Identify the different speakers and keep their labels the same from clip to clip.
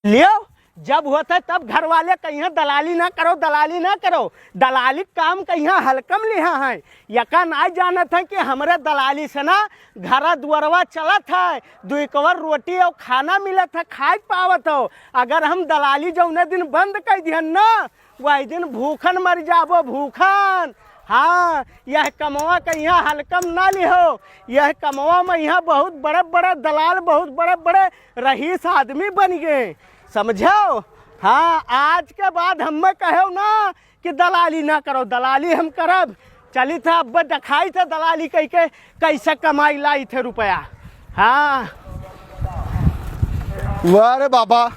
Speaker 1: लियो जब होता तब घर वाले कहीं दलाली ना करो, दलाली ना करो। दलाली काम कहीं हल्कम लिहा है, यका ना जानत है कि हमरे दलाली से ना घर दुआरवा चलत है, दुई कवर रोटी और खाना मिलत है, खाए पावत हो। अगर हम दलाली जौने दिन बंद कर दिहन ना, वही दिन भूखन मर जाबो, भूखन। हाँ, यह कमवा का यहाँ हल्कम ना लिहो। यह कमवा में यहाँ बहुत बड़े बड़े दलाल, बहुत बड़े बड़े रईस आदमी बन गए, समझो। हाँ, आज के बाद हमें कहो ना कि दलाली ना करो, दलाली हम करब। चली था अब दिखाई थे दलाली कह के कैसे कमाई लाई थे रुपया। हाँ
Speaker 2: वाह रे बाबा,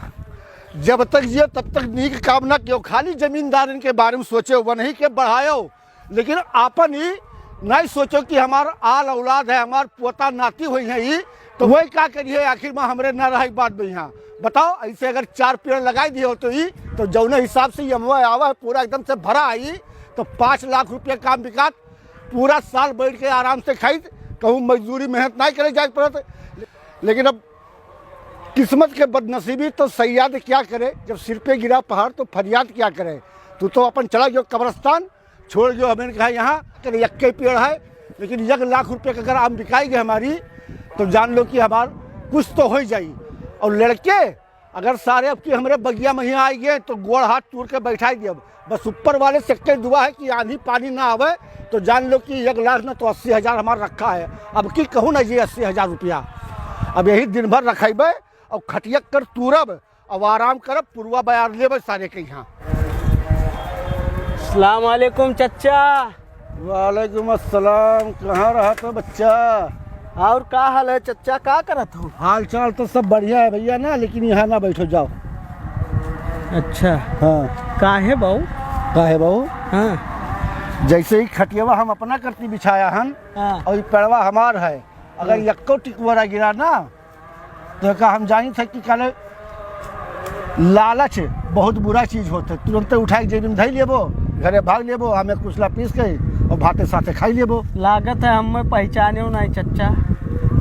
Speaker 2: जब तक जियो तब तक नीक काम ना क्यों, खाली जमींदार इनके बारे में सोचो, वो नहीं के बढ़ायो, लेकिन आपन ही नहीं सोचो कि हमार आल औलाद है, हमार पोता नाती हुई है ही, तो वही क्या करिए आखिर में हमरे न रही बात में। यहाँ बताओ, ऐसे अगर 4 पेड़ लगाई दिए हो तो ही तो जौने हिसाब से यमुआ आवा है पूरा एकदम से भरा आई, तो 5 लाख रुपये काम बिकात, पूरा साल बैठ के आराम से खाई, कहूँ मजदूरी मेहनत नहीं करे जाए पड़त। लेकिन अब किस्मत के बदनसीबी तो सयाद क्या करे, जब सिर पे गिरा पहाड़ तो फरियाद क्या करे। तू तो अपन चला जो कब्रस्तान छोड़ जो, हमें कहा यहाँ तेरे यक्के पेड़ है, लेकिन 1 लाख रुपये का अगर आम बिकाई गए हमारी, तो जान लो कि हमार कुछ तो हो जाई। और लड़के अगर सारे अब की हमारे बगिया में ही आई गए तो गोड़ हाथ टूट के बैठा दिए। बस ऊपर वाले से के दुआ है कि आंधी पानी ना आवे, तो जान लो कि 1 लाख ना तो 80,000 हमारा रखा है। अब की कहूँ ना जी 80,000 रुपया, अब यही दिन भर रखेबे और खटिया कर तूरब, अब आराम करब, पुरवा बयार लेब सारे के यहाँ।
Speaker 1: अस्सलाम वालेकुम चचा।
Speaker 2: वालेकुम अस्सलाम, कहाँ रहा तो बच्चा?
Speaker 1: और का हाल है चचा, का करत हो?
Speaker 2: हाल चाल तो सब बढ़िया है भैया ना, लेकिन यहाँ ना बैठो, जाओ।
Speaker 1: अच्छा,
Speaker 2: हाँ
Speaker 1: काहे बहू?
Speaker 2: काहे बहू?
Speaker 1: हाँ
Speaker 2: जैसे ही खटियावा हम अपना करती बिछाया हन,
Speaker 1: हाँ
Speaker 2: और ये पेड़वा हमार है, अगर यक्को टिकुरा गिरा ना तो का हम जानी थे कि काले लालच बहुत बुरा चीज होते, तुरंत उठा के जेबी में धई लेबो, घरे भाग लेबो, हमें कुचला पीस के और भाते साथे खाई लेबो।
Speaker 1: लागत है हमें पहचाने नहीं चचा,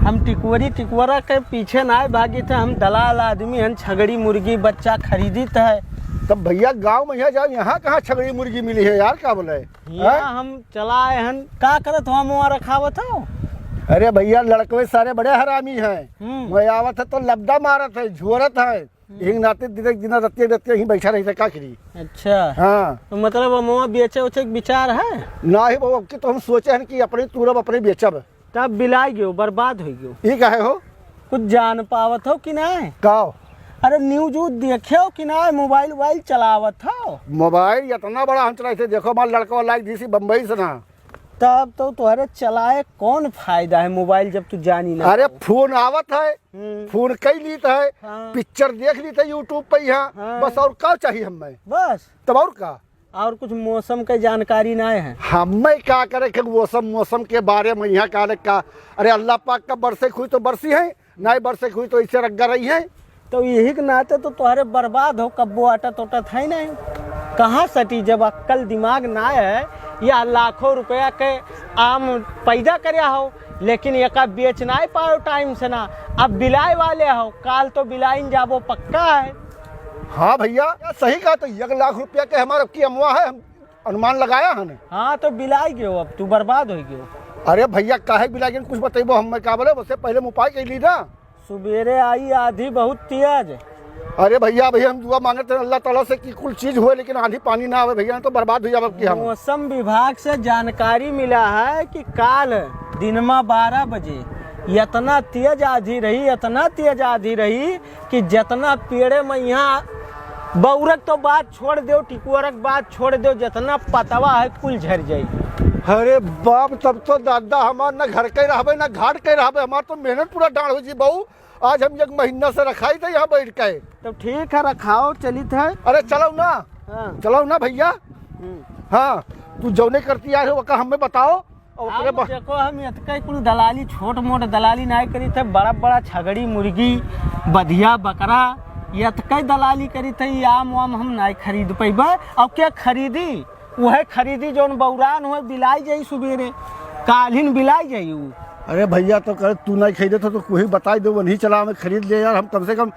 Speaker 1: हम टिकुरा के पीछे ना भागी थे, हम दलाल आदमी हन, छगड़ी मुर्गी बच्चा खरीदी है।
Speaker 2: तब भैया गांव में जाओ, यहाँ कहाँ छगड़ी मुर्गी मिली है यार, का बोले?
Speaker 1: यहाँ हम चलाए हन, का करत हम वहाँ रखावत हो?
Speaker 2: अरे भैया लड़के सारे बड़े हरामी हैं, मैं आवत है तो लबदा मारत है, झोरत है, यही नाते दिन रत्ते यहीं बैठा रही थे का करी।
Speaker 1: अच्छा
Speaker 2: हाँ,
Speaker 1: तो मतलब वहाँ बेचे उचे के विचार है
Speaker 2: ना ही बाबू, तो हम सोचे हैं कि अपने तूरब अपने बेचब।
Speaker 1: तब बिलाई गयो, बर्बाद हो गयो।
Speaker 2: ये काहे हो?
Speaker 1: कुछ जान पावत हो कि नहीं?
Speaker 2: काओ?
Speaker 1: अरे न्यूज देखे हो कि नहीं, मोबाइल चलावत हो?
Speaker 2: मोबाइल इतना बड़ा हम चलाए थे, देखो हमारा लड़का लाइक दी सी बम्बई से ना।
Speaker 1: तब तो तुम्हारे चलाए कौन फायदा है मोबाइल जब तू जानी ना?
Speaker 2: अरे फोन आवत है, फोन कई लीत है,
Speaker 1: हाँ।
Speaker 2: पिक्चर देख ली थे यूट्यूब पे यहाँ,
Speaker 1: हाँ।
Speaker 2: बस और क्या चाहिए हमें?
Speaker 1: बस,
Speaker 2: तब और का?
Speaker 1: और कुछ मौसम की जानकारी नहीं है?
Speaker 2: हमें क्या करे कि मौसम के बारे में यहाँ का? अरे अल्लाह पाक का बरसे हुई तो बरसी है, नहीं बरसे हुई तो इससे रग्गा रही है।
Speaker 1: तो यही के नाते तो तुम्हारे बर्बाद हो, कब्बो अटत उटत है नहीं, कहाँ सटी? जब अक्कल दिमाग ना है, या लाखों रुपया के आम पैदा करया हो, लेकिन यका बेच ना पाओ टाइम से ना। अब बिलाई वाले हो, काल तो बिलाई जाबो पक्का है।
Speaker 2: हाँ भैया सही कहा, तो 1 लाख रुपया के हमारे की अमवा है, हम अनुमान लगाया है ना।
Speaker 1: हाँ तो बिलाई गयो, अब तू बर्बाद हो गयो।
Speaker 2: अरे भैया काहे बिलाई, कुछ बताइबो हमें का बोले, उससे पहले उपाय कर ली ना।
Speaker 1: सुबेरे आई आधी बहुत तेज।
Speaker 2: अरे भैया हम दुआ मांगते हैं अल्लाह ताला से कि कुल चीज हुए, लेकिन आंधी पानी ना आवे भैया, तो बर्बाद हो जाए कि हम।
Speaker 1: मौसम विभाग से जानकारी मिला है कि काल दिन में 12 बजे इतना तेज आंधी रही, इतना तेज आंधी रही कि जितना पेड़े में यहाँ बौरक तो बात छोड़ दो, टिकुरक बात छोड़ दो, जितना पतवा है कुल झड़ जाई।
Speaker 2: अरे बाप, तब तो दादा हमार ना घर के रहबे ना घाट के रहबे, हमार तो मेहनत पूरा डांड हो जी बहू। आज हम 1 महीना से रखाई थे यहाँ बैठ के।
Speaker 1: तो ठीक है, रखाओ, चलित है।
Speaker 2: अरे चलो ना,
Speaker 1: हाँ।
Speaker 2: चलो ना भैया। हाँ, तू जौने करती आए हो वका हमें बताओ। और
Speaker 1: देखो हम इतने कुल दलाली, छोट मोट दलाली नहीं करी थे, बड़ा बड़ा छगड़ी मुर्गी बधिया बकरा इतने दलाली करी थे। आम वाम हम नहीं खरीद पैबे, अब क्या खरीदी? वह खरीदी जौन बौरान हुए बिलाई जाई, सुबेरे कालिन बिलाई जाई।
Speaker 2: अरे भैया तो कर तू नहीं खरीदे तो कोई बताई दो, वही चला हमें खरीद ले यार, हम कम से कम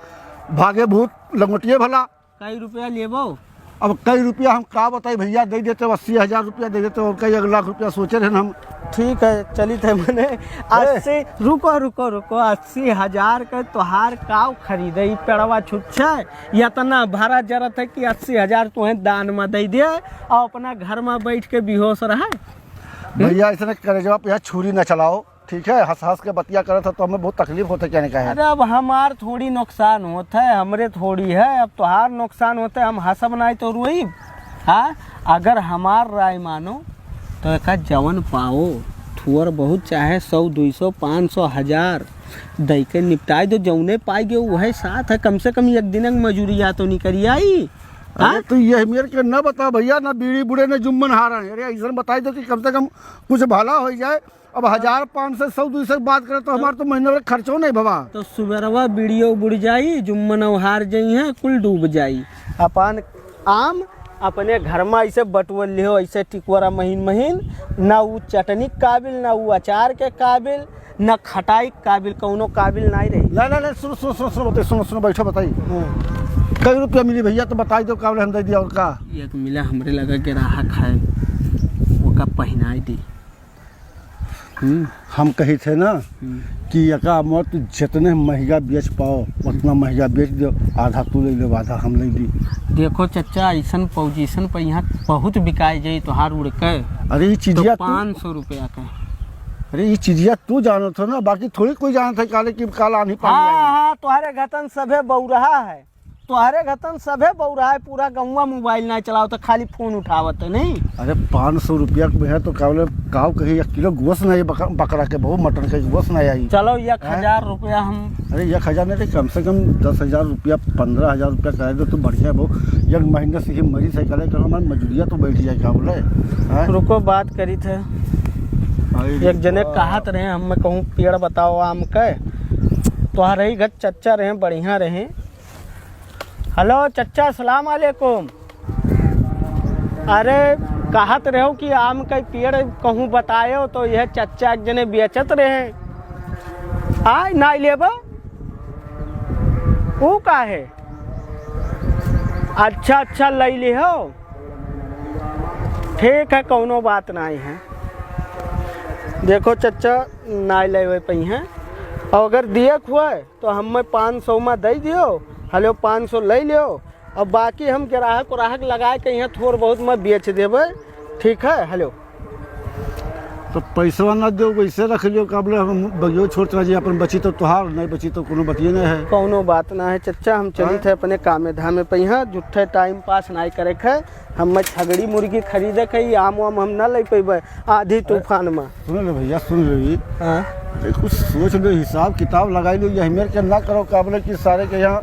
Speaker 2: भागे भूत लंगोटिए भला।
Speaker 1: कई रुपया लेबो?
Speaker 2: अब कई रुपया हम का बताई भैया, दे देते 80,000 रुपया दे देते और कई 1 लाख रुपया सोचे रहे हम।
Speaker 1: ठीक है चली थे मैंने 80 रुको 80,000 का तोहार काव खरीदे पेड़वा छुच्छा इतना भाड़ा जरूरत है कि 80,000 तुम्हें दान में दे दे और अपना घर में बैठ के बेहोश रहे।
Speaker 2: भैया इसने करेजवा पे छुरी न चलाओ, ठीक है? हंस हंस के बतिया करे था तो हमें बहुत तकलीफ होता है, कहने का है।
Speaker 1: अरे अब हमार थोड़ी नुकसान होता है, हमरे थोड़ी है, अब तोहार नुकसान होता है, हम हंसब नहीं तो रोई। हाँ अगर हमार राय मानो तो एक जवन पाओ थुअर बहुत चाहे 100 200 500 1000 दई के निपटाई दो, जौने पाई गए वही साथ है, कम से कम एक दिन मजूरिया तो नहीं करी आई।
Speaker 2: अरे तो ये मेरे के न बता भैया, ना बीड़ी बुढ़े ने जुम्मन हारा। अरे ऐसा बताई दो कि कम से कम कुछ भला हो जाए। अब 1000 500 100 200 की बात करें तो हमारे तो महीने में खर्चो नहीं बाबा।
Speaker 1: तो सुबरवा बीड़ियो बुड़ जाई, जुम्मन हार जाई है, कुल डूब जाई। अपन आम अपने घर में ऐसे बटवल लियो, ऐसे टिकवरा महीन ना वो चटनी के काबिल, ना वो अचार के काबिल, ना खटाई के काबिल, कौनो काबिल नहीं रही।
Speaker 2: नहीं सुनो बैठो बताइए कई रुपया मिली भैया, तो बताई दो काबिल हम दे दिया। और का
Speaker 1: एक मिला हमरे लगा के राहा खाए वो का पहनाई दी।
Speaker 2: हम कही थे ना कि यका मत जितने महंगा बेच पाओ उतना महंगा बेच दो, आधा तू ले लो आधा हम ले ली।
Speaker 1: देखो चचा ऐसा पोजीशन पर यहाँ बहुत बिकाई जाई तोहार उड़ के।
Speaker 2: अरे ये चीजिया
Speaker 1: तो 500 रुपया का।
Speaker 2: अरे ये चीजिया तू जानो था ना, बाकी थोड़ी कोई जाना था काले की काला नहीं पानी।
Speaker 1: हाँ तुम्हारे घतन सभे बौरहा है, तुम्हारे घतन सभे बौरहा है, पूरा गौवा मोबाइल ना चलाओ तो खाली फोन उठावत नहीं।
Speaker 2: अरे 500 रुपया में है तो कावले काव कही 1 किलो गोश्त नहीं, बकरा के बहुत मटन के गोश्त नहीं आई।
Speaker 1: चलो 1000 रुपया हम।
Speaker 2: अरे 1000 नहीं, कम से कम 10,000 रुपया 15,000 रुपया कर दो तो बढ़िया बहुत। 1 महीने से ही मरी से करे कर हमारी मजूरिया तो बैठ जाए का बोले।
Speaker 1: रुको बात करी थे, एक जने कहत रहे हम कहूँ पेड़ बताओ आम के, तुम्हारे ही घर चच्चा रहे बढ़िया रहे। हेलो चच्चा सलाम अलैकुम। अरे कहत रहो कि आम का पेड़ कहूँ बतायो तो यह चच्चा एक जने बेचत रहे। आय ना लेबो वो का है? अच्छा ले ले हो, ठीक है कौनो बात नहीं है। देखो चच्चा ना ले पई हैं, और अगर दिए हुआ तो हमें 500 में दे दियो। हेलो 500 ले लियो और बाकी हम ग्राहक लगा के यहाँ थोड़ बहुत में बेच देवे, ठीक है? हेलो
Speaker 2: तो पैसा ना दो वैसे रख लियो, काबले हम बगियो छोड़ चला जी अपन बची तो तुहार नहीं बची तो कोनो बतिए नहीं है।
Speaker 1: कौनो बात ना है चच्चा, हम चली थे अपने कामे धामे पे यहाँ जुट्ठे टाइम पास नहीं करे खे। हम छगड़ी मुर्गी खरीदे के आम वाम हम ना ले पेबे आधी तूफान में।
Speaker 2: सुन ले भैया सुन ले, कुछ सोच लो, हिसाब किताब लगाई लो, यही मेरे के ना करो काबले की सारे के यहाँ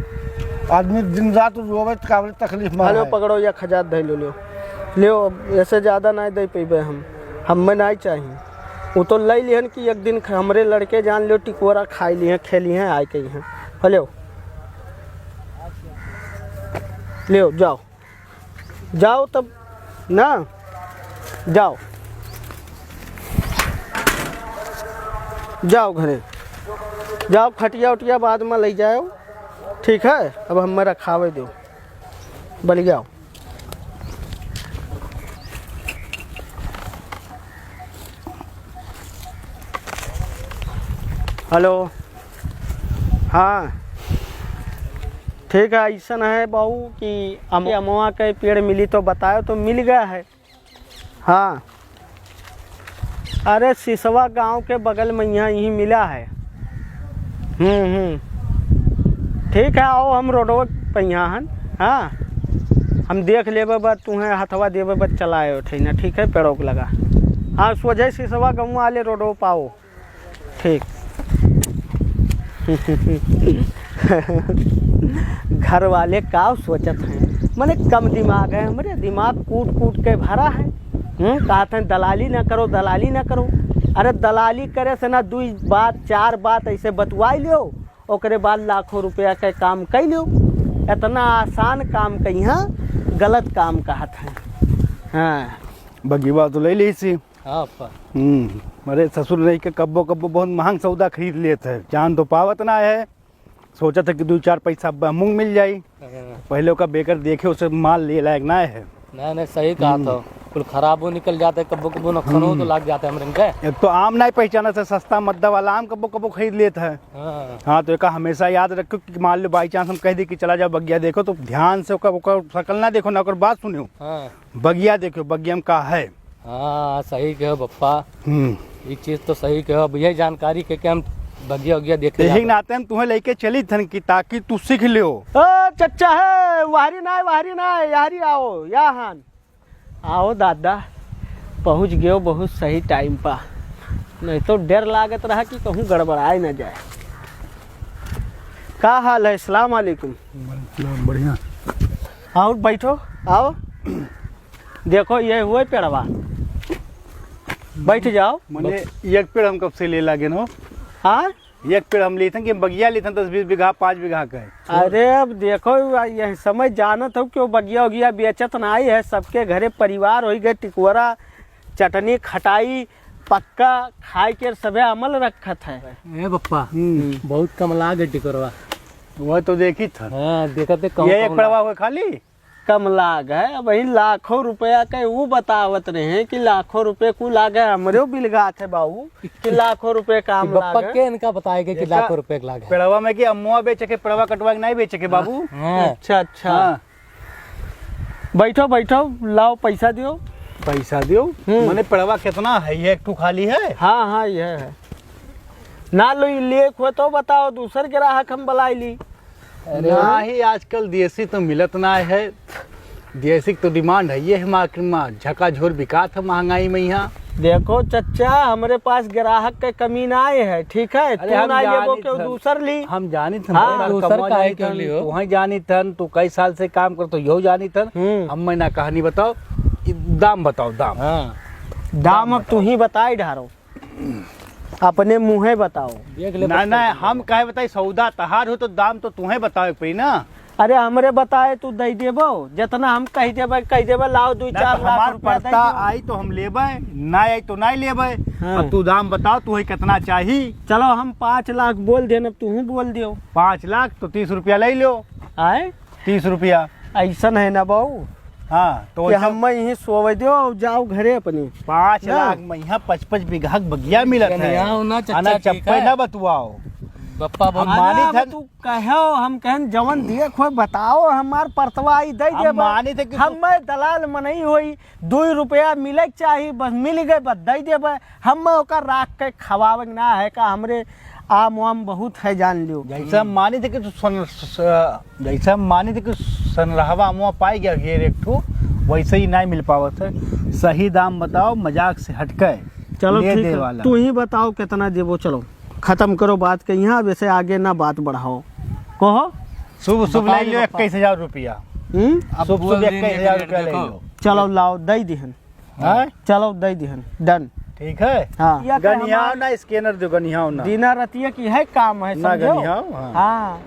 Speaker 2: आदमी दिन रात रोवे काबले तकलीफ में।
Speaker 1: हेलो पकड़ो 1000 दे लियो, ऐसे ज़्यादा नहीं दे पेबे हमें नहीं चाहिए। वो तो ले लिहन कि एक दिन हमरे लड़के जान लो टिकोरा खाई लिए खेली हैं आए के हैं। हेलो लियो जाओ तब ना जाओ घरे जाओ, खटिया उटिया बाद में ले जाओ, ठीक है? अब हमें रखावे दो बल जाओ। हेलो हाँ ठीक है, ऐसा है बहू कि अमवा के पेड़ मिली तो बताओ, तो मिल गया है। हाँ अरे सिसवा गांव के बगल में यहाँ यही मिला है। ठीक है आओ हम रोडवा पर यहाँ हन। हाँ हम देख लेबे बस तुम्हें हथवा देवे बस चलाए उठे ना, ठीक है? पेड़ों को लगा। हाँ सोझे सिसवा गाँव वाले रोडो पाओ, ठीक। घर वाले का सोचत हैं, मैंने कम दिमाग है, हमारे दिमाग कूट के भरा है। कहते हैं दलाली ना करो। अरे दलाली करे से ना 2 बात 4 बात ऐसे बतवाई लियो, ओकरे बाद लाखों रुपया के काम कर लियो। इतना आसान काम के यहाँ गलत काम कहत हैं। हाँ
Speaker 2: बगीवा तो ले ली सी।
Speaker 1: हाँ
Speaker 2: अरे ससुर रही के कब्बो बहुत महंग सौदा खरीद लेते हैं, जान तो पावत ना है।
Speaker 3: सोचा था कि 2-4 पैसा मूंग मिल जाई। पहले का बेकर देखे उसे माल ले लायक ना है।
Speaker 4: नहीं सही कहा था, कुल खराब हो निकल जाते, कब्बो कब्बो नुकसान हो तो लग जाते हमरे के।
Speaker 3: एक तो आम नहीं पहचाना था, सस्ता मद्दा वाला आम कबो कबो खरीद लेता है। हाँ तो एक हमेशा याद रखो कि मान लो बाई चांस हम कह दी कि चला जाओ बगिया देखो, तो ध्यान से ओकर शकल ना देखो ना ओकर बात सुनो, बगिया देखो बगिया में का है।
Speaker 4: हाँ सही कहो पप्पा, ये चीज तो सही कहो भैया, जानकारी के हम बगिया उगिया देख
Speaker 3: यही नाते हम तुम्हें लेके चली थन की ताकि तू सीख लियो।
Speaker 1: चच्चा है वाहरी ना यारी आओ यहाँ आओ दादा, पहुँच गयो बहुत सही टाइम पा, नहीं तो डर लागत रहा कि कहूँ गड़बड़ाए न जाए। का हाल है? अस्सलाम वालेकुम।
Speaker 3: बढ़िया,
Speaker 1: आओ बैठो, आओ देखो ये हुए पेड़वा, बैठ जाओ।
Speaker 3: मैंने एक पेड़ हम कब से ले लागे ना।
Speaker 1: हाँ
Speaker 3: एक पेड़ हम ली थे कि बगिया ली थे 10-20 बीघा 5 बीघा का है।
Speaker 1: अरे अब देखो यह समझ जानत हो क्यों बगिया उगिया बेचत ना आई है, सबके घरे परिवार हो गए, टिकुरा चटनी खटाई पक्का खाए के सबे अमल रखत है।
Speaker 4: ए पप्पा बहुत कम लागे टिकरवा।
Speaker 3: वह तो देखी था।
Speaker 4: हाँ देखते कम
Speaker 3: ये एक पड़वा हुए खाली
Speaker 1: कम लाग है, वही लाखों रुपया के वो बतावत रहे हैं कि लाखों रुपए को लागे, हमरे बिलगात है बाबू कि लाखों रुपए काम
Speaker 4: पप्पा
Speaker 1: लागे।
Speaker 4: के इनका बताएगा कि लाखों रुपए का लागे।
Speaker 3: पेड़वा में कि अम्मुआ बेचे के पेड़वा कटवा के नहीं बेचे के बाबू।
Speaker 1: अच्छा अच्छा
Speaker 3: हाँ।
Speaker 1: बैठो बैठो, लाओ पैसा दियो।
Speaker 3: पैसा दियो मैंने पेड़वा कितना है? ये एक टू खाली है।
Speaker 1: हाँ हाँ ये है ना, लो लेख हो तो बताओ, दूसर ग्राहक हम बुलाई ली।
Speaker 3: ना ही आजकल देसी तो मिलत ना है, देसी तो डिमांड है ये मार्केट में, झकाझोर बिकात है महंगाई में यहाँ।
Speaker 1: देखो चच्चा हमरे पास ग्राहक के कमी ना आए है, ठीक है,
Speaker 3: अरे
Speaker 1: तू
Speaker 3: हम
Speaker 1: ना लेबो
Speaker 3: जानी
Speaker 1: के
Speaker 3: थन।
Speaker 1: दूसर ली।
Speaker 3: हम जानी थन
Speaker 1: हाँ,
Speaker 4: दूसर काहे क्यों लियो?
Speaker 3: तू ही जानी थन, तू कई साल से काम कर तो यो जानी थन। हम मैं ना कहानी बताओ, दाम बताओ दाम।
Speaker 4: हाँ
Speaker 1: दाम अब तू ही बताई ढारो, अपने मुँहे बताओ।
Speaker 4: देख ले
Speaker 3: ना ना हम कहे बताई, सौदा तहार हो तो दाम तो तुम्हें बताओ पे ना।
Speaker 1: अरे हमरे बताए तू दे देबो, जितना हम कह देबे लाओ 2-4 लाख
Speaker 3: हमार
Speaker 1: रुपया दे
Speaker 3: पड़ता
Speaker 1: देबो।
Speaker 3: आई तो हम लेबे, ना आई तो नहीं लेबे।
Speaker 1: हाँ।
Speaker 3: अब तू दाम बताओ तू कितना चाहिए।
Speaker 1: चलो हम 5 लाख बोल देन, अब तू बोल दियो।
Speaker 3: 5 लाख तो 30 रुपया ले लो।
Speaker 1: आए
Speaker 3: 30 रुपया।
Speaker 1: ऐसा है ना बहू
Speaker 3: हाँ तो
Speaker 1: कि हम यहीं सोवे दियो और जाओ घरे अपनी।
Speaker 3: 5
Speaker 1: ना।
Speaker 3: लाख में यहाँ 55 बीघा बगिया मिलत है।
Speaker 4: कन्या हो ना चच्चा,
Speaker 3: आना
Speaker 4: ठीक
Speaker 3: चप्पे
Speaker 4: है।
Speaker 3: ना बतुआओ।
Speaker 4: पप्पा बहुत
Speaker 3: हम मानी
Speaker 1: अरे
Speaker 3: थन।
Speaker 1: अब तू कहो, हम कहन जवन दिए खोई बताओ, हमार परतवाई दे
Speaker 3: हम
Speaker 1: देबे।
Speaker 3: मानी थे कि
Speaker 1: हम दलाल में नहीं होई, 2 रुपया मिले चाहिए, बस मिल गए बस दे देबे। हम ओकर राख के खवावे ना है का, हमरे आम वाम बहुत है जान लियो।
Speaker 3: जैसा हम मानी थे कि जैसा हम मानी थे कि सनरहवा मुआ पाई गया घेर एक ठू, वैसे ही नहीं मिल पावत है। सही दाम बताओ, मजाक से हटके
Speaker 1: चलो
Speaker 3: ले
Speaker 1: ठीक
Speaker 3: दे
Speaker 1: है,
Speaker 3: वाला।
Speaker 1: तू ही बताओ कितना देबो। चलो खत्म करो बात के यहाँ, वैसे आगे ना बात बढ़ाओ। कहो
Speaker 3: शुभ शुभ
Speaker 4: बता
Speaker 3: ले
Speaker 4: दो
Speaker 3: लो
Speaker 4: पप्पा।
Speaker 3: 21,000 रुपया।
Speaker 4: अब
Speaker 3: शुभ
Speaker 4: बोल
Speaker 3: शुभ
Speaker 4: देंगे
Speaker 3: 21,000
Speaker 4: कि
Speaker 3: रुपया ले
Speaker 4: देखो।
Speaker 3: लो।
Speaker 1: चलो लाओ दे दिहन,
Speaker 3: हाँ?
Speaker 1: चलो दे दिहन, डन।
Speaker 3: ठीक है।
Speaker 1: हाँ
Speaker 3: गनियाओ ना, स्कैनर दो गनियाओ ना।
Speaker 1: दीना रतिया की है काम है,
Speaker 3: ना
Speaker 1: समझो।
Speaker 3: गनियाओ, हाँ।
Speaker 1: हाँ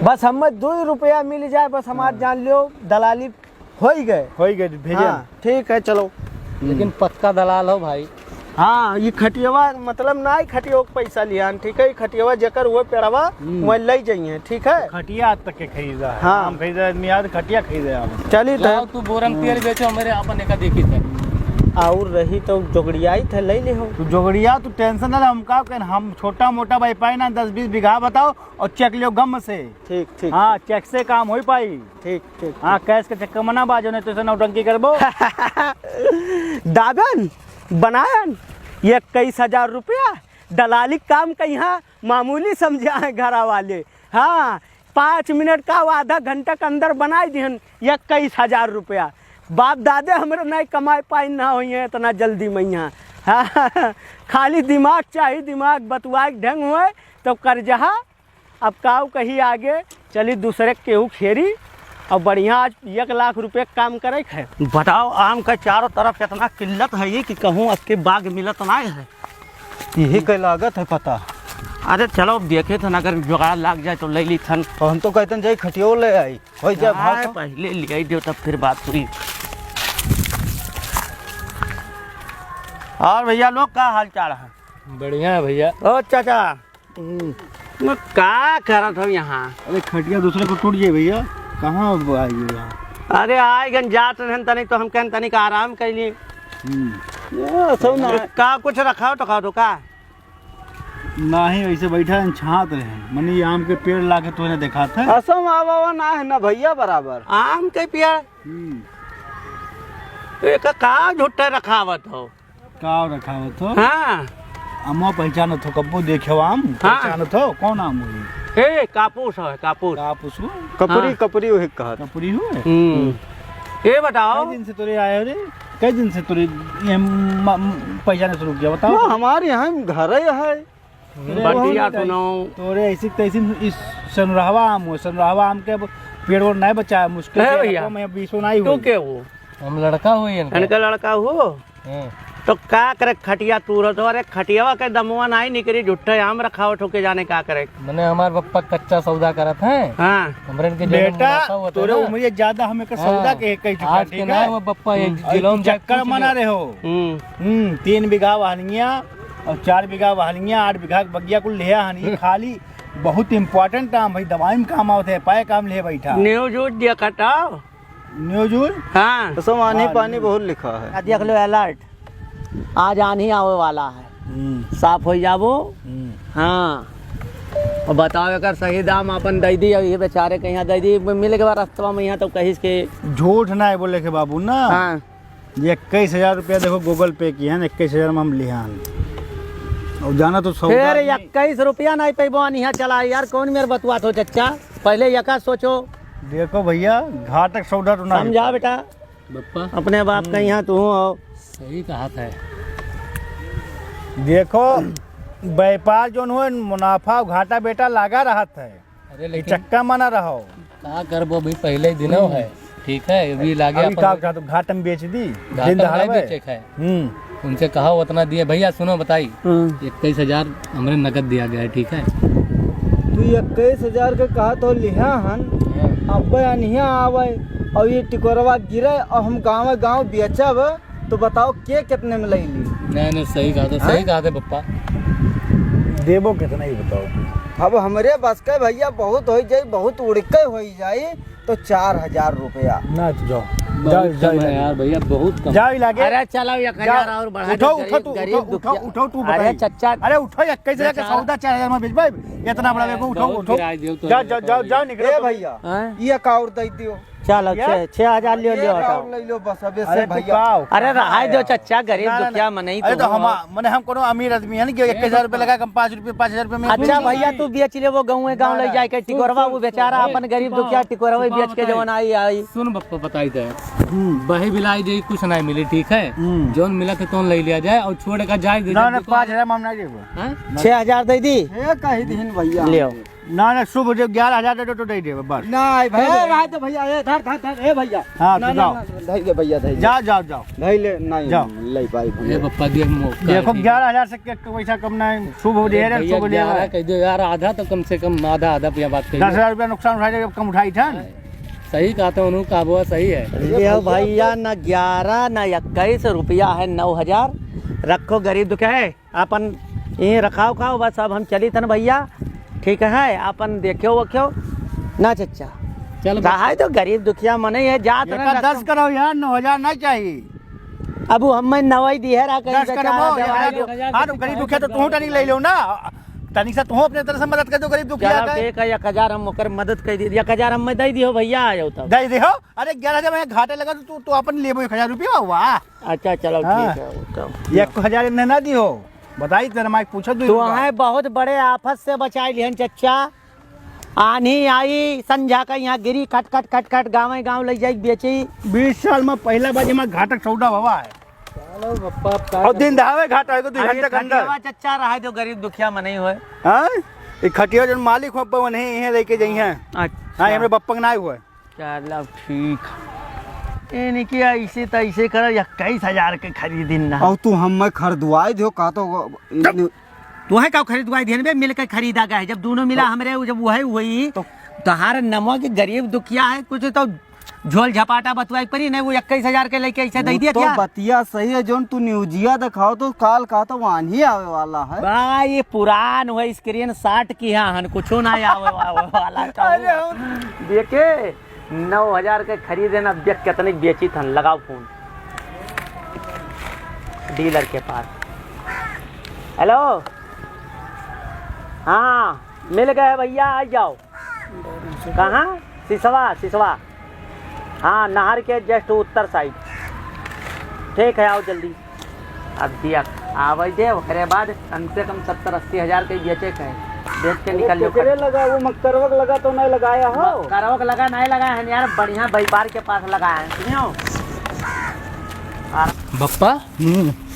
Speaker 1: बस हमें 2 रुपया मिल जाए, बस हमार जान लियो दलाली हो ही गए।
Speaker 3: हो गए भेजे।
Speaker 1: हाँ ठीक है चलो।
Speaker 4: लेकिन पक्का दलाल हो भाई।
Speaker 1: हाँ ये खटियावा मतलब ना ही खटियो के पैसा लिया, ठीक है, खटियावा जकर हुए पेड़वा वह ले जाइए, ठीक है।
Speaker 3: खटिया आज तक के खरीदा है।
Speaker 1: हाँ।
Speaker 3: हम खरीदा आदमी आज खटिया खरीदे हम।
Speaker 1: चली
Speaker 4: लाओ
Speaker 1: तो
Speaker 4: तू बोरन तेल बेचो, मेरे अपन एक देखी थे।
Speaker 1: और रही तो जोगड़ियाई थे ले ले हो।
Speaker 3: तू जोगड़िया तू टेंशन ना ले, हम का कहन, हम छोटा मोटा भाई पाई ना 10-20 बीघा बताओ और चेक लियो गम से।
Speaker 1: ठीक ठीक
Speaker 3: हाँ चेक से काम हो पाई।
Speaker 1: ठीक ठीक।
Speaker 3: हाँ कैश के चक्कर में ना बाजो, नहीं तो ऐसा नौटंकी करबो।
Speaker 1: दादन बनायन 21,000 रुपया दलाली काम का यहाँ मामूली समझा है घरा वाले। हाँ 5 मिनट का आधा घंटा के अंदर बनाई दिहन 21,000 रुपया। बाप दादे हमारे नहीं कमाई पाई ना हुई है इतना जल्दी में यहाँ। हाँ खाली दिमाग चाहिए, दिमाग बतुआ के ढंग हुए तो कर जहा। अब काऊ कहीं आगे चली दूसरे केहू खेरी और बढ़िया आज 1 लाख रुपए काम करे है। बताओ आम का चारों तरफ इतना किल्लत है ये कि कहूँ उसके बाग मिलत ना है।
Speaker 3: यही का लागत है पता।
Speaker 1: अरे चलो देखे थन, अगर जुगाड़ लाग जाए तो ले ली थन।
Speaker 3: और हम तो कहते जाए खटियो ले आई हो जाए भाव तो।
Speaker 1: पहले ले दो तब फिर बात हुई। और भैया लोग का हाल चाल है?
Speaker 4: बढ़िया है भैया।
Speaker 1: ओ चाचा मैं का करत हूँ यहाँ?
Speaker 3: अरे खटिया दूसरे को टूट जाए भैया, कहाँ आइए यहाँ?
Speaker 1: अरे आए गन जात रहन तनी तो हम कहन तनी का आराम कैली। का कुछ रखा तो का
Speaker 3: ना ही वैसे बैठा छात रहे मनी आम के पेड़ लाके तूने देखा था।
Speaker 5: असम आवा ना है ना भैया बराबर।
Speaker 1: आम के पेड़ तो एक का झुट्टे रखावत हो?
Speaker 3: का रखा हो तो
Speaker 1: हाँ
Speaker 3: अम्मा पहचान तो कब्बो देखे आम
Speaker 1: हाँ।
Speaker 3: पहचान तो कौन आम हुई?
Speaker 1: ए कापूस है कापूस।
Speaker 3: कापूस हो
Speaker 5: कपरी
Speaker 1: हाँ।
Speaker 5: कपरी वही कहा।
Speaker 3: कपूरी हो
Speaker 1: ये बताओ
Speaker 3: कई दिन से तुरे आए हो रे? कई दिन से तुरे ये पहचाने शुरू किया बताओ?
Speaker 5: वो हमारे यहाँ घर है।
Speaker 1: बढ़िया सुनो।
Speaker 3: तोरे ऐसी तैसी इस सनराहवा आम हो, सनराहवा आम के पेड़ और नहीं बचाया मुश्किल
Speaker 1: है
Speaker 3: से
Speaker 1: भैया।
Speaker 3: रखो, मैं बीसों नहीं
Speaker 1: तू
Speaker 3: हुई।
Speaker 1: के हो?
Speaker 4: हम लड़का हुई
Speaker 1: इनका लड़का हो तो का करे खटिया तूर तो? अरे खटियावा के दमुआ नहीं निकली झुट्टे आम रखाव ठोके जाने का करे?
Speaker 4: मैंने हमारे पप्पा कच्चा सौदा करत है
Speaker 1: हाँ
Speaker 4: हमरे के
Speaker 3: बेटा तोरे उम्र ज्यादा हमें का सौदा के कही चुका
Speaker 4: आज के
Speaker 3: ठीक
Speaker 4: ना
Speaker 3: है?
Speaker 4: वो पप्पा एक
Speaker 3: और
Speaker 4: जिलों
Speaker 3: तू चक्कर मना रहे हो। 3 बीघा वाहनिया और 4 बीघा वाहनिया 8 बीघा बगिया कुल ले हनी खाली बहुत इम्पोर्टेंट काम भाई, दवाई में काम आवत है, पाए काम ले बैठा
Speaker 1: न्यूज उज दिया कटाओ।
Speaker 3: न्यूजूल
Speaker 1: हाँ
Speaker 5: असम आनी पानी बहुत लिखा है।
Speaker 1: देख लो अलर्ट, आज आनी आवे वाला है, साफ हो जाबो। हाँ और बताओ अगर सही दाम अपन दे दी, ये बेचारे कहीं दे दी मिले के बाद रास्ता में यहाँ तो कहीं के
Speaker 3: झूठ ना है बोले के बाबू ना।
Speaker 1: हाँ
Speaker 3: ये 21,000 रुपया देखो गूगल पे की है, 21,000 में हम लिहान और जाना तो सौदा
Speaker 1: फिर
Speaker 3: भी-
Speaker 1: 21 रुपया नहीं पैबो यहाँ चला यार। कौन मेरे बतुआ तो चच्चा पहले यका सोचो।
Speaker 3: देखो भैया घाटक सौदा तो ना
Speaker 1: समझा बेटा
Speaker 4: पप्पा
Speaker 1: अपने बाप का यहाँ तू हो।
Speaker 4: सही कहा था।
Speaker 3: देखो व्यापार जो हो मुनाफा घाटा बेटा लगा रहता है,
Speaker 4: अरे
Speaker 3: ये
Speaker 4: लेकिन
Speaker 3: चक्का मना रहो।
Speaker 4: का करबो भाई पहले दिनों है ठीक है, अभी लागे
Speaker 3: अभी
Speaker 4: अपन
Speaker 3: का घाटा में बेच दी दिन
Speaker 4: घाटा
Speaker 3: दहाड़े
Speaker 4: नहीं
Speaker 3: में।
Speaker 4: बेचे है।
Speaker 3: हम्म
Speaker 4: उनसे कहा उतना दिए। भैया सुनो बताई 21,000 हमरे नगद दिया गया है ठीक है।
Speaker 5: तू 21,000 के कहा तो लिहा हन अब अनिया आवे और ये टिकोरवा गिरे और हम गाँव बेचब तो बताओ के कितने में ले ली?
Speaker 4: नहीं सही कहा था, सही कहा था पप्पा।
Speaker 3: देवो कितना ही बताओ।
Speaker 5: अब हमरे बस के भैया बहुत हो जाए, बहुत उड़के हो जाए तो 4,000 रुपया।
Speaker 3: ना तो जाओ
Speaker 4: बहुत कम है यार भैया, बहुत कम।
Speaker 3: जाओ लागे।
Speaker 1: अरे चलो 1,000 और बढ़ा
Speaker 3: उठो
Speaker 1: दो,
Speaker 3: उठो तू
Speaker 1: गरीब
Speaker 3: उठो
Speaker 1: दुखिया।
Speaker 3: उठो तू
Speaker 1: अरे
Speaker 3: बताई।
Speaker 1: चच्चा
Speaker 3: अरे उठो 21,000 का सौदा 4,000 में बेचबे इतना बड़ा देखो उठो
Speaker 4: बहुत
Speaker 3: उठो
Speaker 4: किराया दियो तो
Speaker 3: जाओ जाओ जाओ जाओ निकलो।
Speaker 5: ए भैया
Speaker 1: हाँ?
Speaker 5: ये का और दे दियो।
Speaker 1: चलो 6,000 लियो लियो
Speaker 5: और
Speaker 1: हटाओ।
Speaker 5: ले लो बस अबे
Speaker 3: अरे
Speaker 5: से
Speaker 3: तू
Speaker 5: भैया।
Speaker 3: काओ
Speaker 1: अरे रहाय दो चच्चा, गरीब
Speaker 3: ना, ना,
Speaker 1: दुखिया
Speaker 3: ना।
Speaker 1: मनई
Speaker 3: अरे
Speaker 1: तो
Speaker 3: तो हम
Speaker 1: हो।
Speaker 3: मैंने हम कोनो अमीर आदमी है ना कि 21,000 रुपए लगा हम 5,000 रुपए में
Speaker 1: अच्छा भैया तू बेच ले वो गाँव ले जाए के टिकोरवा, वो बेचारा अपन गरीब दुखिया टिकोरवा बेच के जवन आई।
Speaker 4: सुन पप्पा बताई थे बही बिलाई जाए कुछ नहीं मिली ठीक है, जोन मिला तो तोन ले लिया जाए और छोड़ का जाए दे
Speaker 3: ना ना 5,000 में हम नहीं देबो।
Speaker 4: हाँ?
Speaker 1: 6,000 दे दी
Speaker 5: हे कही दिन भैया।
Speaker 1: लियो।
Speaker 3: ना ना शुभ जो 11,000 दे तो दे देबो बस।
Speaker 5: नहीं भैया रहा तो भैया ए धर धर धर ए भैया।
Speaker 3: हाँ,
Speaker 5: ना
Speaker 3: तो
Speaker 5: ना
Speaker 3: जाओ।
Speaker 5: ना, धर दे भैया धर
Speaker 3: जाओ जाओ जाओ
Speaker 5: धर ले नहीं
Speaker 3: जाओ।
Speaker 5: ले पाई
Speaker 4: ये
Speaker 5: भैया।
Speaker 4: पप्पा दिए मौका
Speaker 3: देखो
Speaker 4: है,
Speaker 3: 11,000 से पैसा कम नहीं शुभ दे रहे
Speaker 4: भैया
Speaker 3: शुभ दे
Speaker 4: 11 कह दो यार, आधा तो कम से कम आधा पे बात कही।
Speaker 3: 10,000 रुपया नुकसान उठाई दे कम उठाई था।
Speaker 4: सही कहा था उन्होंने, कहा वो सही है।
Speaker 1: ये भैया न 11 न 21 रुपया है, 9,000 रखो गरीब दुखिया है अपन ये रखाओ खाओ बस। अब हम चली थन भैया ठीक है, अपन देखो वख्यो ना चच्चा
Speaker 4: चल
Speaker 1: रहा तो गरीब दुखिया मने है जात
Speaker 3: ये का 10 करो यार 9,000 नहीं चाहिए।
Speaker 1: अब हम नवाई दी है
Speaker 3: 10 करो हाँ तो गरीब दुखिया तो तू टनिक ले लो ना, तनिक से तू अपने तरफ से मदद कर दो गरीब दुखिया का।
Speaker 1: 1,000 हम ओकर मदद कर दी, 1,000 हम दे दियो भैया आ जाओ तब।
Speaker 3: दे दे हो। अरे 11,000 में घाटे लगा तो तू अपन लेबो 1,000 रुपया हुआ।
Speaker 1: अच्छा चलो
Speaker 3: हाँ।
Speaker 1: ठीक है तब।
Speaker 3: 1,000 ने ना दी हो बताई तेरा माइक पूछो
Speaker 1: तो है बहुत बड़े आफत से बचाई लिहन चच्चा। आनी आई संझा का यहाँ गिरी कट कट कट कट गाँव ले जाई बेची।
Speaker 3: 20 साल में पहला बार में घाटक सौदा हुआ है।
Speaker 4: चलो पप्पा
Speaker 3: और दिन दहावे घाटा है 2 घंटे के अंदर।
Speaker 1: चच्चा रहा तो गरीब दुखिया मने हुए।
Speaker 3: हां ये खटिया जो मालिक हो वो नहीं यहीं लेके जाई हैं। हां हमरे बप्पन ना हुए।
Speaker 1: चलो ठीक ये नहीं किया ऐसे तो ऐसे करो 21,000 के खरीदी ना।
Speaker 5: और तू हम मैं खरीदवाई दो का तो
Speaker 1: तू है का खरीदवाई देन बे मिल के खरीदा गया है, जब दोनों मिला हमरे जब वही हुई तो तहार नमो के गरीब दुखिया है कुछ तो
Speaker 6: झोल झपाटा बतवाई परी नहीं वो 21,000 के लेके ऐसे दे दिया
Speaker 5: तो
Speaker 6: क्या
Speaker 5: बतिया सही है जोन तू न्यूजिया दिखाओ तो काल कहा तो वहां ही आवे वाला है।
Speaker 6: बा ये पुरान हुआ स्क्रीन 60 की हन कुछो ना आवे वाला देखे 9,000 के खरीदे ना देख कितने बेची थन लगाओ फोन डीलर के पास। हेलो हाँ मिल गए भैया आ जाओ। कहाँ सिसवा हाँ नहर के जस्ट उत्तर साइड। ठीक है आओ जल्दी। अब दिया आवाज दे ओकरे बाद कम से कम 70-80 हज़ार के बेचे के बेच के निकल लो।
Speaker 5: लगा वो मकरवक लगा तो नहीं लगाया हो।
Speaker 6: करवक लगा नहीं लगा है यार बढ़िया व्यापार के पास लगा है सुनियो बप्पा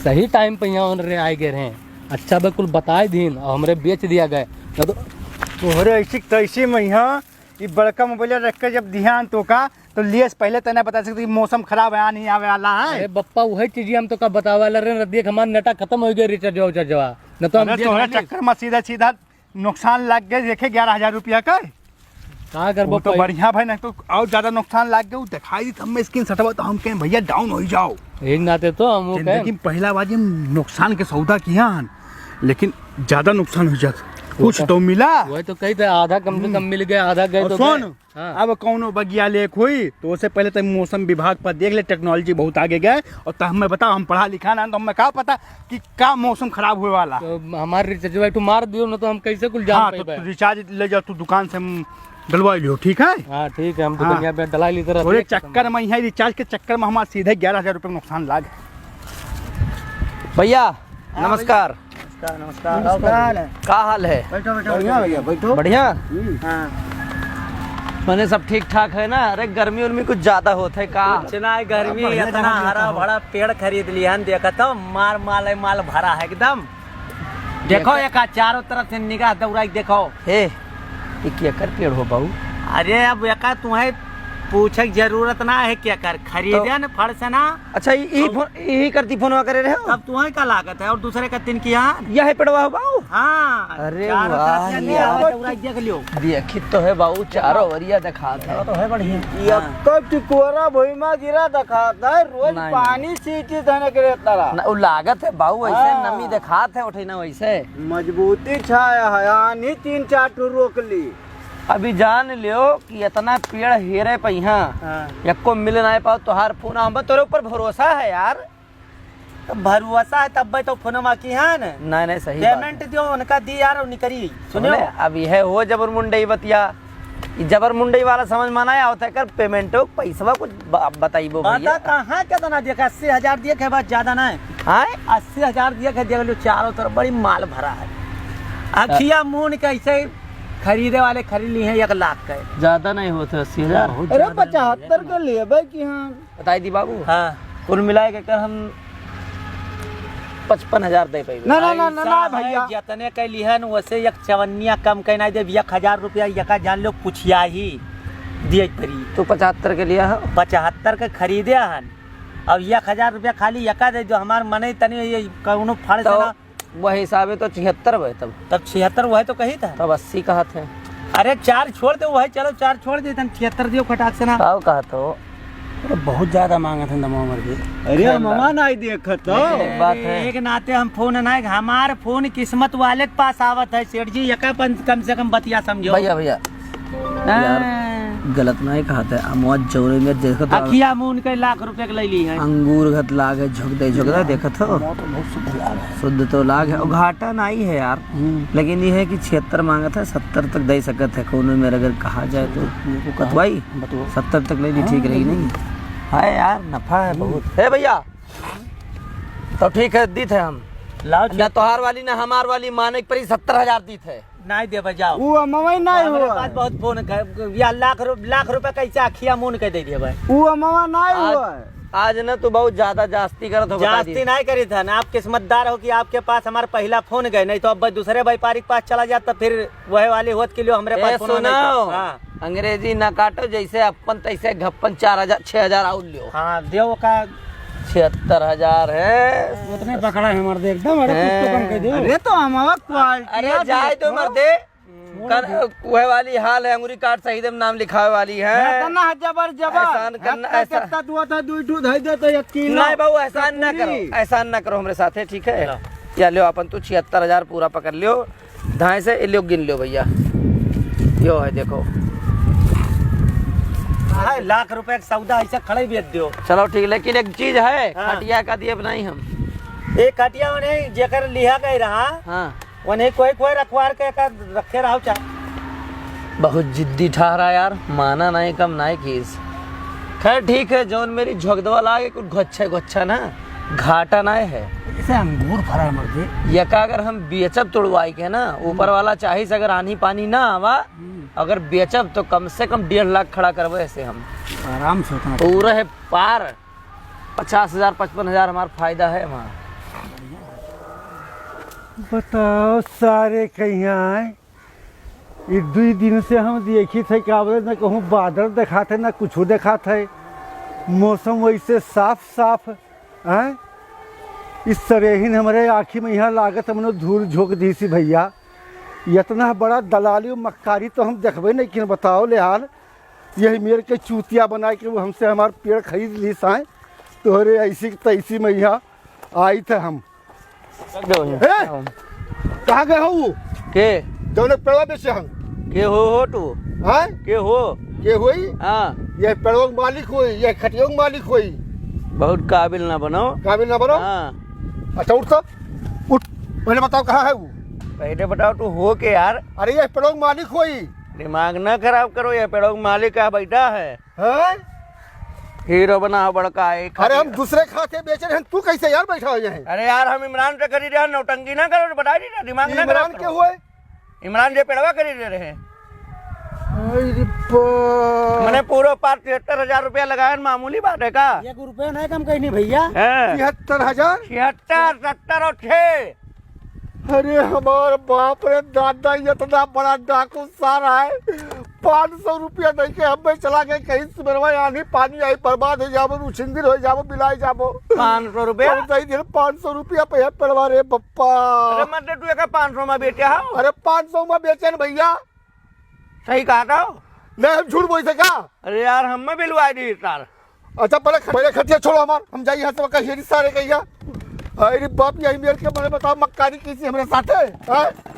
Speaker 6: सही टाइम पे यहाँ उनरे आए गए हैं। अच्छा बिल्कुल बताए दिन और हमरे बेच दिया गए तो
Speaker 3: तोहरे ऐसी तैसी में यहाँ ये बड़का मोबाइल रख कर जब ध्यान तो का तो लिए पहले तो नहीं बता सकते कि मौसम खराब है नहीं आवे वाला है।
Speaker 6: अरे बप्पा वही चीज हम तो का बतावा रहे देख हमारा नेटा खत्म हो गया रिचार्ज न तो हम
Speaker 3: तोहरे चक्कर में सीधा नुकसान लग गए देखे 11,000 रुपया का
Speaker 6: कहाँ कर
Speaker 3: तो बढ़िया भाई ना तो और ज्यादा नुकसान लग गया दिखाई दी हम स्क्रीन सटवा तो हम कहें भैया डाउन हो जाओ
Speaker 6: एक नाते तो हम
Speaker 3: लेकिन पहला बाजी हम नुकसान के सौदा किया लेकिन ज्यादा नुकसान हो जाए कुछ तो मिला
Speaker 6: वही तो कही थे आधा कम से कम मिल गया आधा गए तो
Speaker 3: सुन
Speaker 6: हाँ।
Speaker 3: अब कौनो बगिया लेक हुई तो उससे पहले तो मौसम विभाग पर देख ले टेक्नोलॉजी बहुत आगे गए और तो हमें बताओ हम पढ़ा लिखा ना तो हमें क्या पता कि क्या मौसम खराब हुए वाला।
Speaker 6: तो हमारे रिचार्ज तो मार दियो ना तो हम कैसे कुल जान
Speaker 3: हाँ तो रिचार्ज ले जाओ तू दुकान से डलवा लियो ठीक है।
Speaker 6: हाँ ठीक है हम
Speaker 3: हाँ।
Speaker 6: दुनिया पे डला ली तरह
Speaker 3: थोड़े चक्कर में यहाँ रिचार्ज के चक्कर में हमारे सीधे 11,000 रुपये नुकसान लाग।
Speaker 7: भैया नमस्कार।
Speaker 5: नमस्कार।
Speaker 7: का हाल है?
Speaker 5: बैठो बढ़िया भैया बैठो।
Speaker 7: बढ़िया
Speaker 5: हाँ।
Speaker 7: मैंने सब ठीक ठाक है ना? अरे गर्मी उर्मी कुछ ज्यादा होता है का?
Speaker 6: इतना गर्मी इतना हरा भरा पेड़ खरीद लिया देखा तो माल भरा है एकदम। देखो एक चारों तरफ से निगाह दौड़ाई देखो।
Speaker 7: हे एक एकड़ पेड़ हो बाबू।
Speaker 6: अरे अब एका तुम्हें पूछे की जरूरत ना है क्या कर खरीदे न फड़ से ना।
Speaker 7: अच्छा यही करती फोनवा करे रहे हो?
Speaker 6: अब तुम्हें का लागत है और दूसरे का तीन किया
Speaker 7: यह पेड़वा हो बाबू।
Speaker 6: हाँ
Speaker 7: अरे
Speaker 6: चारों
Speaker 7: वाह
Speaker 6: तरफ से
Speaker 7: यार।
Speaker 6: निगाह दौड़ाई देख लियो।
Speaker 7: देखी तो है बाबू चारों वरिया दिखात है।
Speaker 6: तो है बढ़िया।
Speaker 5: कब टिकोरा भुइमा गिरा दिखाता है रोज
Speaker 7: नहीं,
Speaker 5: पानी सींची धने करे तारा।
Speaker 7: ना वो लागत है बाबू ऐसे
Speaker 5: हाँ।
Speaker 7: नमी दिखात है उठे ना वैसे।
Speaker 5: मजबूती छाया है आनी 3-4 ठो रोक ली।
Speaker 7: अभी जान लियो कि इतना पेड़ हेरे पे को मिल ना पाओ तोहार फोन हम तोरे ऊपर भरोसा है यार।
Speaker 6: तो भरोसा है तब तो फोनमा की है न
Speaker 7: नहीं सही बात है।
Speaker 6: पेमेंट दियो उनका दी यार निकरी
Speaker 7: सुनियो अब यह हो जबर मुंडई बतिया जबर मुंडई वाला समझ में ना होता है कर पेमेंट पैसा कुछ बताइबो भैया।
Speaker 6: कहाँ कितना दिया 80,000 दिए के बाद ज्यादा ना है। 80,000 दिए के देख लो चारों तरफ बड़ी माल भरा है। अखिया मून कैसे खरीदे वाले खरीद ली है 1 लाख का
Speaker 7: ज्यादा नहीं होते 80,000।
Speaker 5: अरे 75 के लिए भाई कि हाँ
Speaker 7: बताई दी बाबू।
Speaker 6: हाँ
Speaker 7: कुल मिलाए के कर हम 55,000 दे पाई।
Speaker 5: ना भैया
Speaker 6: जितने के लिए वैसे 1 चवन्निया कम कहना दे 1,000 रुपया यका जान लो पुछिया ही दिए परी।
Speaker 7: तो 75 के लिए
Speaker 6: 75 के खरीदे हन अब 1,000 रुपया खाली यका दे जो हमार मने तनी कौनो फड़
Speaker 7: तो
Speaker 6: से
Speaker 7: वह हिसाबे तो 76 हुए तब
Speaker 6: 76 वह तो कही था
Speaker 7: तब 80 कहा थे।
Speaker 6: अरे 4 छोड़ दे वही चलो 4 छोड़ दे 76 दियो खटाक से ना।
Speaker 7: कहा कहा तो
Speaker 6: बहुत ज्यादा मांगा था दमा मर गई।
Speaker 5: अरे मामा नहीं देखा तो
Speaker 7: बात है।
Speaker 6: एक नाते हम फोन ना हमार फोन किस्मत वाले के पास आवत है सेठ जी यका कम से कम बतिया समझो
Speaker 7: भैया गलत नहीं कहा था अमौज चौरे में देखो तो
Speaker 6: अखिया मून के 1 लाख रुपए के ले ली है।
Speaker 7: अंगूर घत लाग है झुकदा देखो तो शुद्ध तो लाग है और घाटा नहीं है यार। लेकिन ये है कि 76 मांगा था 70 तक दे सकत है कोनो मेरे अगर कहा जाए तो कतवाई 70 तक ले ली ठीक रहेगी नहीं है यार नफा है बहुत है भैया। तो ठीक है दी थे हम ना तोहार वाली ना हमार वाली माने परी 70,000 दी थे
Speaker 6: नहीं दे बजाओ
Speaker 5: वो मामा नहीं
Speaker 6: हमारे
Speaker 5: हुआ
Speaker 6: पास बहुत फोन या लाख रुपए कैसे अखिया मून के दे दिए भाई।
Speaker 5: वो मामा नहीं हुआ
Speaker 7: आज ना तो बहुत ज्यादा जास्ती करत हो
Speaker 6: जास्ती नहीं करी था ना आप किस्मतदार हो कि आपके पास हमारा पहला फोन गए नहीं तो अब दूसरे व्यापारी के पास चला जाता फिर वह वाली होत के लिए हमारे पास फोन नहीं था। हाँ।
Speaker 7: अंग्रेजी ना काटो जैसे अपन तैसे घप्पन 4,000 6,000 आउट लियो।
Speaker 6: हाँ देव का
Speaker 7: 76,000 है
Speaker 6: उतने पकड़ा है हमारे एकदम
Speaker 5: अरे तो हमारा क्वालिटी
Speaker 7: अरे जाए तो मर्दे वह वाली हाल है, अंगूरी काट सही दम नाम लिखावे वाली है।
Speaker 5: ना जबर जबर
Speaker 7: एहसान करना, ऐसा
Speaker 5: कितना दुआ था 2 धई दे तो 1 किलो
Speaker 7: नहीं बाबू, एहसान ना करो, एहसान ना करो हमारे साथ है, ठीक है। या लो अपन तू 76,000 पूरा पकड़ लियो, ढाई से लो गिन लो भैया, यो है देखो।
Speaker 6: लाख रुपए का सौदा ऐसा खड़े बेच दियो।
Speaker 7: चलो ठीक, लेकिन एक चीज है, खटिया का दिए बनाई हम।
Speaker 6: एक खटिया उन्हें जेकर लिहा गई रहा,
Speaker 7: हाँ
Speaker 6: उन्हें कोई कोई रखवार के रखे रहो चाहे।
Speaker 7: बहुत जिद्दी ठहरा यार, माना नहीं कम नहीं खीस। खैर ठीक है, जौन मेरी झोंकदवा लागे कुछ गोच्छा ना, घाटा नहीं है।
Speaker 6: इसे अंगूर फरा मर दे।
Speaker 7: यका अगर हम बेचब तोड़वाई के ना, ऊपर वाला चाहिए अगर आनी पानी ना आवा, अगर बेचब तो कम से कम 1.5 लाख खड़ा करबो ऐसे हम
Speaker 6: आराम से उतना
Speaker 7: पूरा है पार। 50,000 55,000 हमारा फायदा है वहाँ।
Speaker 3: बताओ सारे कहीं आए, ये 2 दिन से हम देखी थे कि आवरे न कहूँ बादल देखा थे न कुछ देखा थे, मौसम वैसे साफ है। इस सरेहिन हमारे आँखी में यहाँ लागत हमने धूल झोंक दी सी भैया। इतना बड़ा दलाली मक्कारी तो हम देखबे नहीं कि बताओ ले हाल, यही मेरे के चूतिया बना के वो हमसे हमारे पेड़ खरीद ली साए, तो अरे ऐसी तैसी में यहाँ आई थे हम। कहाँ गए हो वो
Speaker 7: के
Speaker 2: जौन पेड़वा बेचे हम
Speaker 7: के हो तू
Speaker 2: हैं?
Speaker 7: के हो?
Speaker 2: ये हुई
Speaker 7: हाँ
Speaker 2: ये पेड़ों के मालिक हुई, ये खटियों के मालिक हुई।
Speaker 7: बहुत काबिल ना बनो।
Speaker 2: काबिल ना बनो।
Speaker 7: हाँ
Speaker 2: अच्छा उठ तो उठ, पहले बताओ कहाँ है वो।
Speaker 7: पहले बताओ तू हो के यार,
Speaker 2: अरे ये पेड़ों के मालिक हुई।
Speaker 7: दिमाग न खराब करो, ये पेड़ों का मालिक का बेटा है,
Speaker 2: हैं?
Speaker 7: हीरो बना हो बड़का है।
Speaker 2: अरे हम दूसरे खाते बेच रहे हैं, तू कैसे यार बैठा हो यहाँ?
Speaker 7: अरे यार हम इमरान से खरीदे हैं, नौटंकी ना करो, बता दी ना, दिमाग ना
Speaker 2: इमरान
Speaker 7: खराब
Speaker 2: के
Speaker 7: करो।
Speaker 2: हुए?
Speaker 7: इमरान से पेड़वा खरीदे रहे हैं,
Speaker 2: अरे बाप।
Speaker 7: मैंने पूरा 73,000 रुपया लगाया, मामूली बात है का?
Speaker 6: 1 रुपया नहीं कम कहीं नहीं भैया।
Speaker 2: 73,000।
Speaker 7: 76, 70 और 6।
Speaker 2: अरे हमारे बाप रे दादा, इतना बड़ा डाकू सारा है। 500 रुपया दे के हमें चला गए कहीं सुबह, आनी पानी आई बर्बाद हो जाबो, उछिंदिर हो जाबो, बिलाई जाबो।
Speaker 7: 500 रुपया?
Speaker 2: 500 रुपया पे पड़वा रे पप्पा।
Speaker 7: अरे मतलब तू एक 500 में बेचे हो?
Speaker 2: अरे 500 में बेचे न भैया।
Speaker 7: सही कहा था?
Speaker 2: नहीं हम झूठ बोल सका।
Speaker 7: अरे यार हम में बिलवाई दी तार।
Speaker 2: अच्छा पहले खटिया छोड़ो हमार, हम जाइए यहाँ से कहीं सारे कहिया। अरे बाप, यही मेरे के मैंने बताओ मक्कारी किसी हमारे साथ है?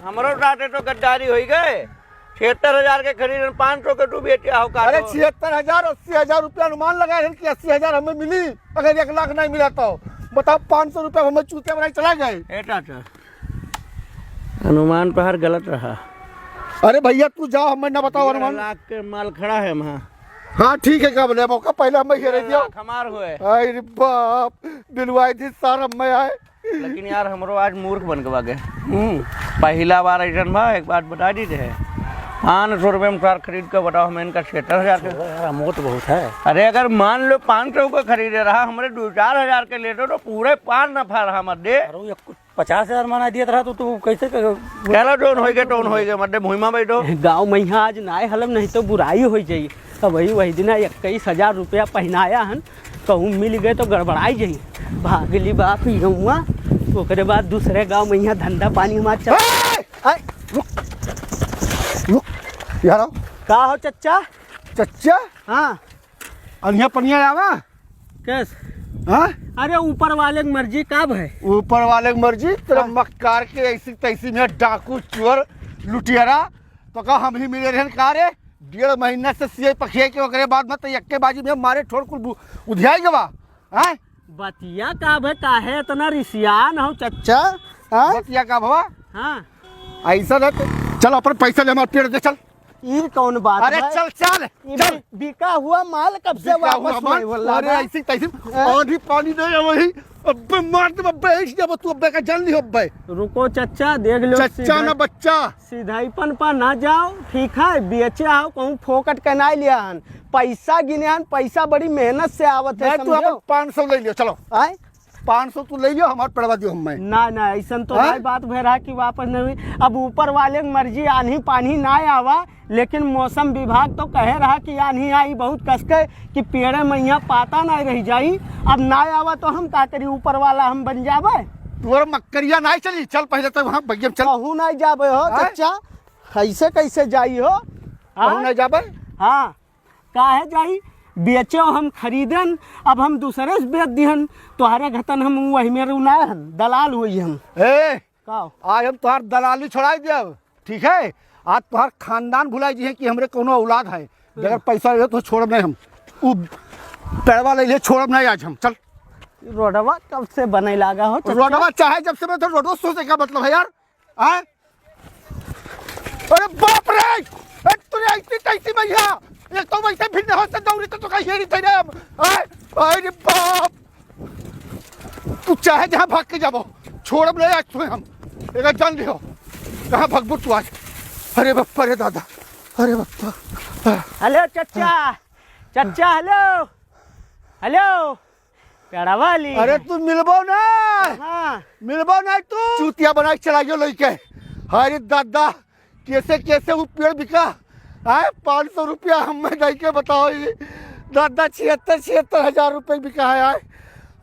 Speaker 7: हमारो साथ तो गद्दारी हो गए। 76,000 के खरीद 500 के तू बेचे हो का?
Speaker 2: अरे 76,000 80,000 रुपया अनुमान लगाए हैं कि 80,000 हमें मिली, अगर 1 लाख नहीं मिला तो बताओ 500 रुपया हमें चूतिया बनाए चला गए।
Speaker 7: अनुमान पर गलत रहा।
Speaker 2: अरे भैया तू जाओ, हमें ना बताओ अनुमान।
Speaker 7: 1 लाख के माल खड़ा है वहाँ।
Speaker 2: हाँ ठीक है, कब ले मौका, पहले हमें घेरे दियो।
Speaker 7: हमार हुए।
Speaker 2: अरे बाप, बिलवाई थी सारा मैं आए।
Speaker 7: लेकिन यार हमरो आज मूर्ख बन गए। पहला बार ऐसा बा, एक बात बता दी थे, 500 रुपये में कार खरीद कर बताओ, हमें इनका 76,000 के
Speaker 6: अमोट बहुत है।
Speaker 7: अरे अगर मान लो 500 का खरीदे रहा, हमारे 2-4 के लेते तो पूरे 5 नफा रहा मत दे।
Speaker 6: 50,000 माना दिया रहा तो तू कैसे
Speaker 7: कहला टोन हो गए मत दे, भूमा बैठो।
Speaker 1: गाँव में यहाँ आज नाय हलम नहीं तो बुराई हो जाई। तो वही दिन 21,000 रुपया पहनाया हन, कहूँ मिल गए तो गड़बड़ाई जाई। भागली बाप हुआ, ओकरे बाद दूसरे गाँव में यहाँ धंधा पानी हमारा चल।
Speaker 2: रुक यार,
Speaker 1: का हो चच्चा?
Speaker 2: चच्चा
Speaker 1: हाँ
Speaker 2: अनिया पनिया आवा
Speaker 1: कैस?
Speaker 2: हाँ?
Speaker 1: अरे ऊपर वाले की मर्जी कब है?
Speaker 2: ऊपर वाले की मर्जी। तेरा मक्कार के ऐसी तैसी में डाकू चोर लुटियरा तो का हम ही मिले रहे का रे? 1.5 महीना से सिए पखिए के ओकरे बाद में तो यक्के बाजी में मारे ठोड़ कुल उधियाई गवा। हैं?
Speaker 1: बतिया कब है? काहे इतना रिसियान हो चच्चा? हाँ
Speaker 2: बतिया का भवा
Speaker 1: हाँ,
Speaker 2: ऐसा ना तो चल अपन पैसा ले, हमारे पेड़ दे चल।
Speaker 1: ये कौन बात
Speaker 2: अरे
Speaker 1: है?
Speaker 2: चल चल चल।
Speaker 1: बिका हुआ माल कब से वापस नहीं बोला?
Speaker 2: अरे ऐसी तैसी आंधी पानी नहीं है वही। अब्बे मार दे, अब्बे ऐसी जब तू अब्बे का जान ली अब्बे।
Speaker 1: रुको चच्चा, देख लो
Speaker 2: चच्चा ना बच्चा।
Speaker 1: सीधाईपन पर ना जाओ, ठीक है? बेचे आओ कहूँ फोकट के ना लिया हन, पैसा गिने हन, पैसा बड़ी मेहनत से आवत है।
Speaker 2: तू अपन 500 ले लियो, चलो
Speaker 1: आए
Speaker 2: 500 तू ले लियो, हमारे पड़वा दियो हमें।
Speaker 1: ना ऐसा तो नहीं बात भे रहा कि वापस नहीं हुई। अब ऊपर वाले की मर्जी, आंधी पानी ना आवा, लेकिन मौसम विभाग तो कह रहा कि आंधी आई बहुत कसके कि पेड़े में यहाँ पाता नहीं रह जाई। अब ना आवा तो हम का करी? ऊपर वाला हम बन जावे?
Speaker 2: तोर मक्करिया नहीं चली, चल पहले तो वहाँ बगिया चल।
Speaker 1: कहूँ नहीं जावे हो चच्चा? कैसे कैसे जाई हो
Speaker 2: कहूँ नहीं जाबे।
Speaker 1: हाँ काहे जाई बेचो हम खरीदन अब हम दूसरे से बेच दिहन तोहरे घतन हम वही में रुनाए हन दलाल हुई हम
Speaker 2: ए
Speaker 1: का
Speaker 2: आज हम तुहार दलाली छोड़ाई देव, ठीक है। आज तुहार खानदान भुलाई जी है कि हमरे कोनो औलाद है, अगर पैसा रहे तो छोड़ब नहीं हम। उ पैरवा ले छोड़ब नहीं आज हम। चल
Speaker 1: रोडवा कब से बने लागा हो चाचा?
Speaker 2: रोडवा चाहे जब से मैं तो रोडो सोचे का मतलब है यार। आए अरे बाप रे, तूने ऐसी कैसी भैया एक तो वैसे भिन्न हो से दौड़ी तो का हेरी थे रे। अरे बाप, तू चाहे जहाँ भाग के जाबो छोड़ब नहीं आज तुम्हें हम। एक जान लियो कहाँ भगबू तू आज। अरे बप्पा रे दादा, अरे बप्पा।
Speaker 1: हेलो चाचा, चाचा हेलो हेलो पेड़ा वाली।
Speaker 2: अरे तू मिलबो ना,
Speaker 1: हाँ
Speaker 2: मिलबो ना तू चूतिया बना के चलाइयो लइके। अरे दादा कैसे कैसे वो पेड़ बिका आए 500 रुपया हमें दे के बताओ। ये दादा 76 हजार रुपये बिका है। आए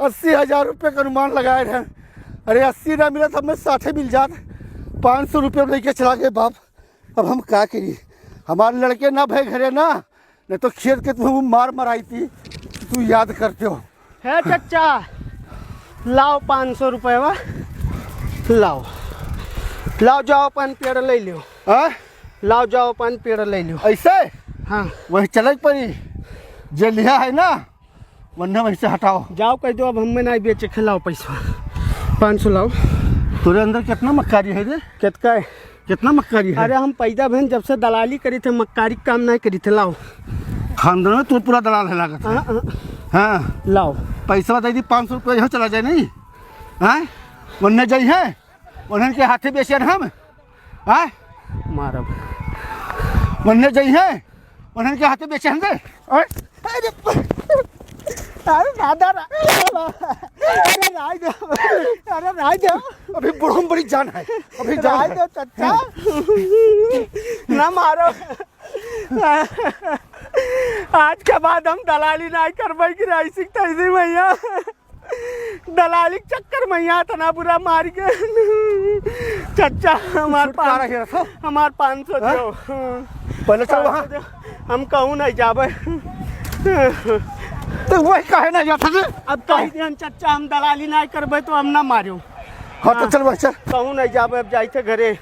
Speaker 2: 80 हजार रुपये का अनुमान लगाए रहे। अरे 80 ना मिला तो हमें 60 मिल जात। 500 रुपये लेके चला गए बाप। अब हम क्या करिए, हमारे लड़के ना भय घरे ना, नहीं तो खेत के तुम्हें मार मराई थी। तू याद करते हो
Speaker 1: है चाचा, लाओ 500 रुपये वा, लाओ लाओ जाओ अपन पेड़ ले लो।
Speaker 2: हाँ
Speaker 1: लाओ जाओ अपन पेड़ ले लो।
Speaker 2: ऐसे
Speaker 1: हाँ
Speaker 2: वही चले पड़ी जे लिया है ना, वरना वहीं से हटाओ।
Speaker 1: जाओ कह दो अब हमें नहीं बेचे, खिलाओ पैसा 500 लाओ।
Speaker 2: तेरे अंदर कितना मक्कारी है रे?
Speaker 1: कितना है?
Speaker 2: कितना मक्कारी है?
Speaker 1: अरे हम पैदा बहन जब से दलाली करी थे मक्कारी काम नहीं करी थे। लाओ
Speaker 2: खानदान में तू पूरा दलाल है लागत।
Speaker 1: हाँ, हाँ,
Speaker 2: हाँ
Speaker 1: लाओ
Speaker 2: पैसा दे दी 500 रुपये यहाँ चला जाए नहीं। हाँ वरना जाई है उन्हें के हाथे बेचे हम। हाँ
Speaker 1: मारब
Speaker 2: वरना जाई है उन्हें के हाथे बेचे हम।
Speaker 1: अरे दादा अरे राय दो, अरे राय दो,
Speaker 2: अभी बुढ़ो में बड़ी जान है, अभी जान
Speaker 1: राय
Speaker 2: है।
Speaker 1: दो चाचा ना मारो। आज के बाद हम दलाली नहीं करवाई कि रही सीखता इसी भैया दलाली के चक्कर में यहाँ तना बुरा मार के। चाचा हमारे हमार 500 दो।
Speaker 2: पहले चल वहाँ।
Speaker 1: हम कहूँ नहीं जाबे
Speaker 2: तो वही काहे ना जाता थे।
Speaker 1: अब कही दिहन चाचा हम दलाली नहीं करबे तो हम ना मारियो।
Speaker 2: हाँ तो चल वही चल।
Speaker 1: कहूँ नहीं जाबे अब जाते घरे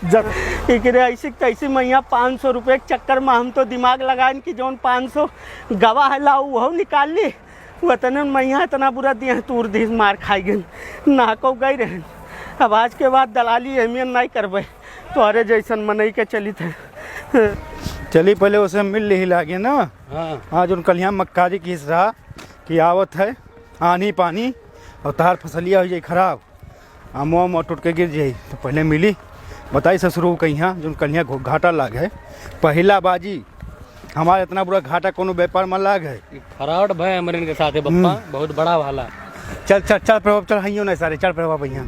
Speaker 2: जब
Speaker 1: एकरे ऐसे कैसे मैया 500 रुपये के चक्कर में हम तो दिमाग लगाए कि जौन 500 गवा है लाओ वह निकाल ली। वतन मैया इतना बुरा दिया तूर दी मार खाई गन नाको गई रहे। अब आज के बाद दलाली अहमियत नहीं करबे तो अरे जैसन मनई के चली थे।
Speaker 3: चली पहले उसे मिल ली लागे ना। हाँ जो कल यहाँ मक्कारी की रहा कि आवत है आनी पानी और तार फसलिया हो जाए खराब, आमो आमो टूट के गिर जाए तो पहले मिली बताई ससुरू कहीं यहाँ जो कल यहाँ घाटा लाग है। पहला बाजी हमारा इतना बुरा घाटा कोनो व्यापार में लाग है।
Speaker 4: फ्रॉड भय हमारे इनके साथ है पप्पा, बहुत बड़ा वाला।
Speaker 3: चल चल चल प्रभाव चल हइयो ना सारे चल प्रभाव भैया।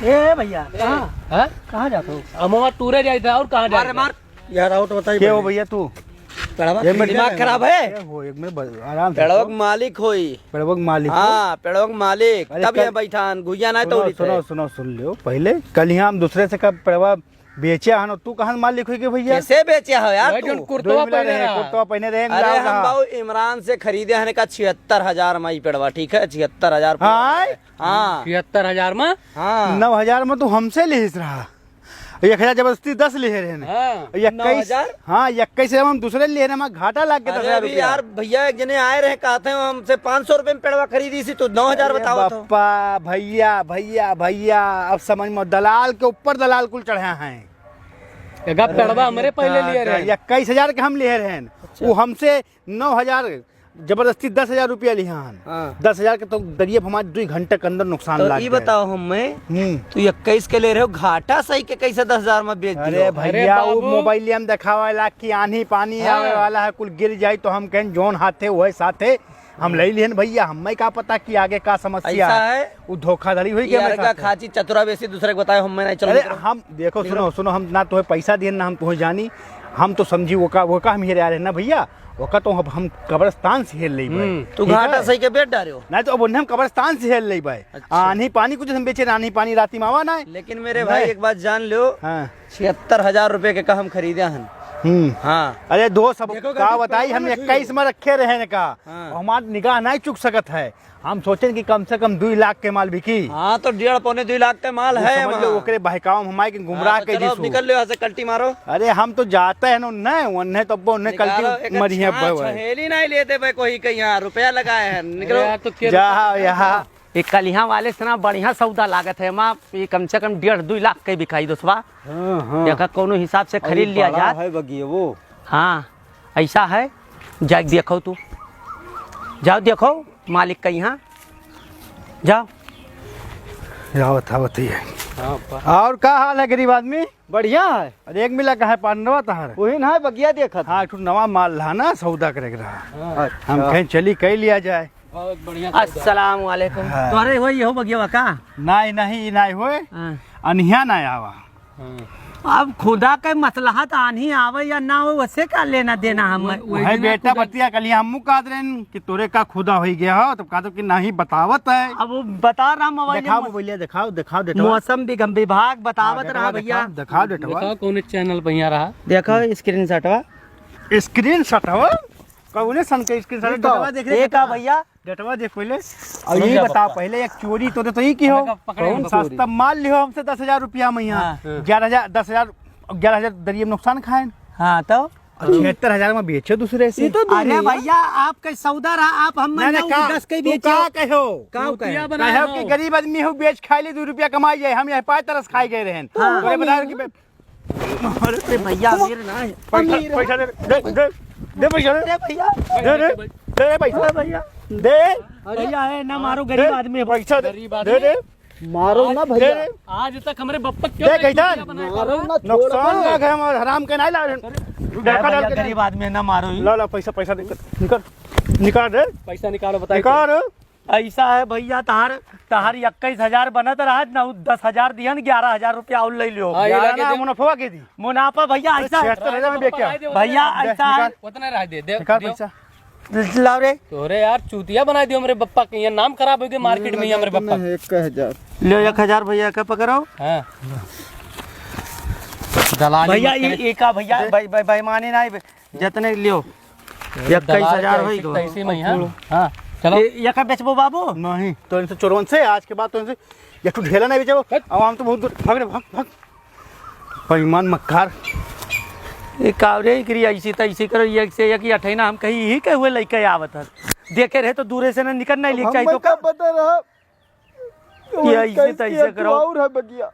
Speaker 1: ए भैया कहाँ जाते हो?
Speaker 4: अमवा टूरे जाए था और कहाँ जाए?
Speaker 1: यार आओ तो बताइए।
Speaker 3: क्या हो भैया तू?
Speaker 5: दिमाग खराब है।
Speaker 3: वो एक मिनट आराम से।
Speaker 5: पेड़वक मालिक होई।
Speaker 3: पेड़वक मालिक।
Speaker 5: हाँ पेड़वक मालिक
Speaker 3: अरे
Speaker 5: तब
Speaker 3: कल-
Speaker 5: ये बैठान गुइया ना तो
Speaker 3: सुनो सुनो सुन लो पहले कल यहाँ हम दूसरे से कब पेड़वा बेचे हन तू कहाँ मालिक हुई के भैया?
Speaker 5: कैसे बेचे हो यार
Speaker 4: भाई
Speaker 5: तू?
Speaker 4: जोन कुर्तवा पहने रहा।
Speaker 3: कुर्ता पहने रहे
Speaker 5: अरे हम बाबू इमरान से खरीदे हने का 76,000 में ही पेड़वा, ठीक है 76,000।
Speaker 3: हाँ
Speaker 4: 73,000 में।
Speaker 5: हाँ
Speaker 3: 9,000 में तू हमसे लेस रहा, 1,000 जबरदस्ती 10 ले रहे हैं।
Speaker 4: हाँ
Speaker 3: 21 हाँ 21 हम दूसरे ले रहे हैं घाटा लाग के 10,000
Speaker 5: अरे अभी
Speaker 3: रुपया।
Speaker 5: यार भैया एक जने आए रहे कहते हैं हमसे 500 रुपए में पेड़वा खरीदी सी तो 9,000 बताओ तो।
Speaker 3: बप्पा भैया भैया भैया अब समझ में दलाल के ऊपर दलाल कुल चढ़े हैं।
Speaker 4: एगा पेड़वा हमारे पहले लिए रहे।
Speaker 3: 21,000 के हम ले रहे हैं, वो हमसे 9,000 जबरदस्ती 10,000 रुपया लिया हन।
Speaker 5: हाँ।
Speaker 3: 10,000 के तो दरिए हमारे 2 घंटे के अंदर नुकसान
Speaker 5: तो
Speaker 3: लाग
Speaker 5: ये
Speaker 3: गए।
Speaker 5: बताओ हमें तू 21 के ले रहे हो घाटा सही के कैसे 10,000 में बेच
Speaker 3: अरे
Speaker 5: दियो?
Speaker 3: भैया वो
Speaker 4: बाबू।
Speaker 3: मोबाइल हम दिखावा ला कि आंधी पानी
Speaker 4: हाँ।
Speaker 3: आवे वाला है कुल गिर जाए तो हम कहें जोन हाथे वही साथे हम ले लिहन भैया। हमें का पता कि आगे का समस्या
Speaker 5: ऐसा है
Speaker 3: वो धोखाधड़ी हुई
Speaker 5: यार
Speaker 3: क्या?
Speaker 5: का खाची चतुरा बेसी दूसरे को बताए हमें नहीं
Speaker 3: अरे
Speaker 5: चलो।
Speaker 3: हम देखो सुनो सुनो हम ना तुम्हें पैसा दिए ना हम तुम्हें जानी, हम तो समझी वो का हम ही रहे ना भैया। ओका तो अब हम कब्रिस्तान से हेल लेबै
Speaker 7: तू घाटा सही के बेट डारे हो।
Speaker 3: नहीं तो अब उन्हें हम कब्रिस्तान से हेल लेबै। आनी पानी कुछ हम बेचे आनी पानी राती मावा ना
Speaker 7: लेकिन मेरे भाई एक बात जान लो,
Speaker 3: हाँ
Speaker 7: 76,000 रुपए के का हम खरीदे हन। हाँ
Speaker 3: अरे दो सब का बताई हम 21 में रखे रहे ने का
Speaker 7: हाँ।
Speaker 3: हमार निगाह नहीं चुक सकत है। हम सोचें कि कम से कम 2 लाख के माल बिकी।
Speaker 7: हाँ तो 1.5-2 लाख का माल है
Speaker 3: समझ लो ओकरे बहकाव हमारे के गुमराह के
Speaker 7: चलो अब निकल लो यहाँ से, कल्टी मारो।
Speaker 3: अरे हम तो जाते हैं ना नहीं उन्हें तो उन्हें कल्टी मरिया
Speaker 7: छहेली नहीं लेते भाई कोई कहीं यहाँ रुपया लगाए हैं। निकलो
Speaker 4: यार तो क्या
Speaker 3: जा यहाँ
Speaker 6: ये कलिया वाले से ना बढ़िया सौदा लागत है माँ, ये कम से कम 1.5-2 लाख के बिकाई दोस्तवा। देखा कोनो हिसाब से खरीद लिया जाए
Speaker 5: है बगिए वो।
Speaker 6: हाँ ऐसा है, जा देखो तू, जाओ देखो मालिक का यहाँ जाओ।
Speaker 3: आवत ही है। और का हाल है गरीब आदमी?
Speaker 5: बढ़िया है।
Speaker 3: अरे एक मिला का है पांडवा तहार।
Speaker 5: वही ना है बगिया देखत।
Speaker 3: हाँ एक नवा माल रहा ना सौदा करे रहा। हम कहीं चली कहीं लिया जाए।
Speaker 4: बहुत बढ़िया।
Speaker 6: अस्सलाम वालेकुम।
Speaker 3: हाँ।
Speaker 6: तुम्हारे वही हो बगिया का?
Speaker 3: नहीं नहीं नहीं होए अनिया ना आवा।
Speaker 6: अब खुदा के मसलहत आनी आवे या ना हो वैसे का लेना देना हम।
Speaker 3: वही बेटा बतिया कल हम कह रहे कि तोरे का खुदा हो गया हो तो कहा कि नहीं बतावत है।
Speaker 6: अब वो बता रहा मोबाइल
Speaker 3: दिखाओ मोबाइल दिखाओ दिखाओ डेटवा
Speaker 6: मौसम विभाग बतावत रहा भैया।
Speaker 3: दिखाओ डेटवा
Speaker 4: बताओ कौन चैनल पे यहाँ रहा?
Speaker 6: देखो स्क्रीन शॉटवा,
Speaker 3: स्क्रीन शॉट हो कौने सन के स्क्रीन शॉट डेटवा देख रे
Speaker 6: का भैया
Speaker 3: डेटवा देख पहले। और ये बता पहले एक चोरी तो ही की हो कौन सस्ता माल लियो हमसे 10,000 रुपया में यहाँ 11,000 दरिये में नुकसान खाए।
Speaker 6: हाँ तो
Speaker 3: 76,000 में बेचे दूसरे से।
Speaker 6: अरे भैया आपका सौदा रहा, आप हम 10 के बेचे
Speaker 3: कहो
Speaker 6: का
Speaker 3: कि गरीब आदमी हो बेच खाई ली 2 रुपया कमाई जाए हम यहाँ 5 तरस खाई गए रहे
Speaker 6: भैया अमीर ना है।
Speaker 3: पैसा दे पैसा
Speaker 6: अरे भैया
Speaker 3: दे पैसा
Speaker 6: भैया
Speaker 3: दे
Speaker 6: भैया है ना मारो, गरीब आदमी है।
Speaker 3: पैसा दे
Speaker 5: मारो ना भैया।
Speaker 4: आज तक हमारे बप्पा क्यों
Speaker 3: दे कैसा
Speaker 5: मारो ना,
Speaker 3: नुकसान लग है हमारे हराम के नहीं ला
Speaker 6: भैया गरीब आदमी है ना मारो ही।
Speaker 3: ला पैसा निकाल दे
Speaker 4: पैसा निकालो बताइए।
Speaker 3: निकाल।
Speaker 6: ऐसा है भैया तहार 21,000 बनत रहा ना, 10,000 दिहन 11,000 रुपया और ले लियो।
Speaker 3: मुनाफा के दी
Speaker 6: मुनाफा भैया ऐसा है
Speaker 3: 76,000 में बेच के
Speaker 6: भैया ऐसा है।
Speaker 4: उतना रह दे
Speaker 3: निकाल पैसा
Speaker 6: लाओ रे
Speaker 4: तोरे यार चूतिया बना दियो हमारे बप्पा के, यहाँ नाम खराब हो गया मार्केट में हमारे बप्पा।
Speaker 5: 1,000
Speaker 6: लो 1,000 भैया का पकड़ो।
Speaker 4: हाँ दलाली
Speaker 6: भैया
Speaker 4: मत करे।
Speaker 6: ये का भैया बेईमानी नहीं जितने लियो 21,000 होई गो
Speaker 4: ऐसे में हाँ चलो
Speaker 6: ये का बेचबो बाबू।
Speaker 3: नहीं तो इनसे चोरवन से आज के बाद तो इनसे एक तो ढेला नहीं बेचो। अब हम तो बहुत भाग रहे भाग बेईमान मक्कार।
Speaker 6: ये कावरे करी ऐसी तैसी करो, ये से एक अठैना हम कहीं यही के हुए लेके आवत है, देखे रहे तो दूरे से ना निकल नहीं लिख चाहिए तो का
Speaker 5: पता रहा
Speaker 6: ये ऐसे तैसे करो।
Speaker 5: और है बगिया।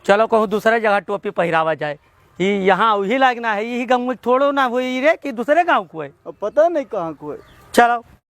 Speaker 6: चलो कहूँ दूसरे जगह टोपी पहरावा जाए, ये यहाँ वही लागना है, यही गाँव में थोड़ो ना हुई रे कि दूसरे गाँव को है।
Speaker 5: अब पता नहीं कहाँ को है।
Speaker 6: चलो